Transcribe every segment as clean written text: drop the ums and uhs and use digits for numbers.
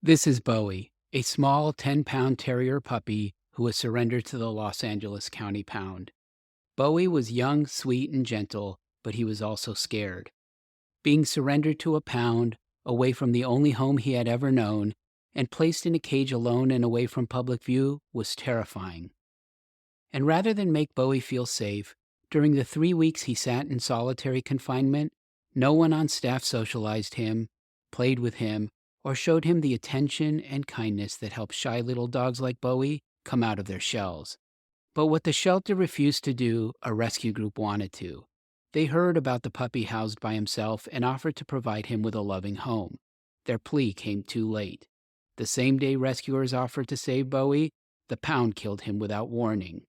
This is Bowie, a small 10-pound terrier puppy who was surrendered to the Los Angeles County Pound. Bowie was young, sweet, and gentle, but he was also scared. Being surrendered to a pound, away from the only home he had ever known, and placed in a cage alone and away from public view was terrifying. And rather than make Bowie feel safe, during the 3 weeks he sat in solitary confinement, no one on staff socialized him, played with him, or showed him the attention and kindness that helps shy little dogs like Bowie come out of their shells. But what the shelter refused to do, a rescue group wanted to. They heard about the puppy housed by himself and offered to provide him with a loving home. Their plea came too late. The same day rescuers offered to save Bowie, the pound killed him without warning.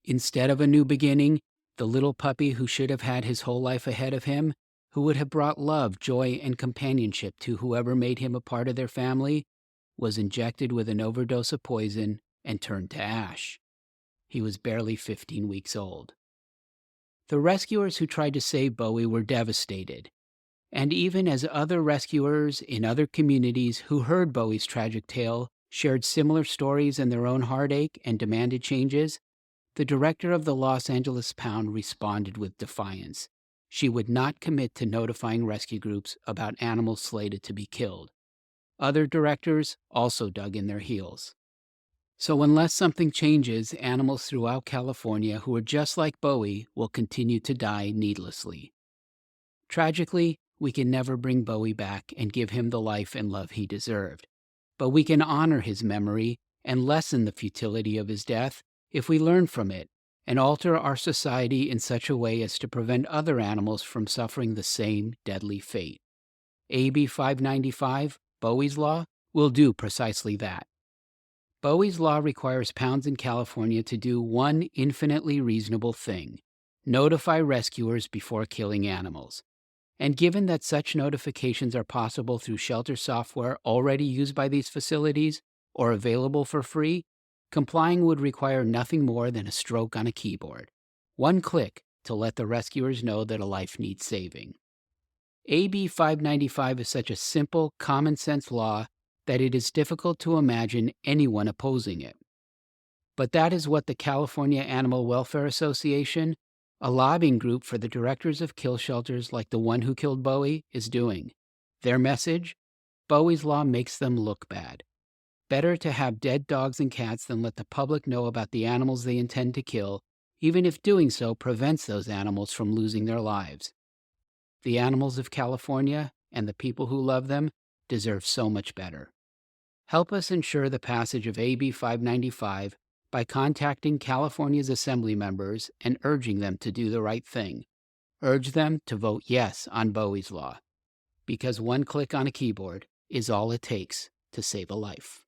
Instead of a new beginning, the little puppy who should have had his whole life ahead of him, who would have brought love, joy, and companionship to whoever made him a part of their family, was injected with an overdose of poison and turned to ash. He was barely 15 weeks old. The rescuers who tried to save Bowie were devastated. And even as other rescuers in other communities who heard Bowie's tragic tale shared similar stories and their own heartache and demanded changes, the director of the Los Angeles Pound responded with defiance. She would not commit to notifying rescue groups about animals slated to be killed. Other directors also dug in their heels. So unless something changes, animals throughout California who are just like Bowie will continue to die needlessly. Tragically, we can never bring Bowie back and give him the life and love he deserved. But we can honor his memory and lessen the futility of his death if we learn from it and alter our society in such a way as to prevent other animals from suffering the same deadly fate. AB 595, Bowie's Law, will do precisely that. Bowie's Law requires pounds in California to do one infinitely reasonable thing: notify rescuers before killing animals. And given that such notifications are possible through shelter software already used by these facilities or available for free, complying would require nothing more than a stroke on a keyboard. One click to let the rescuers know that a life needs saving. AB 595 is such a simple, common sense law that it is difficult to imagine anyone opposing it. But that is what the California Animal Welfare Association, a lobbying group for the directors of kill shelters like the one who killed Bowie, is doing. Their message? Bowie's Law makes them look bad. Better to have dead dogs and cats than let the public know about the animals they intend to kill, even if doing so prevents those animals from losing their lives. The animals of California and the people who love them deserve so much better. Help us ensure the passage of AB 595 by contacting California's Assembly members and urging them to do the right thing. Urge them to vote yes on Bowie's Law, because one click on a keyboard is all it takes to save a life.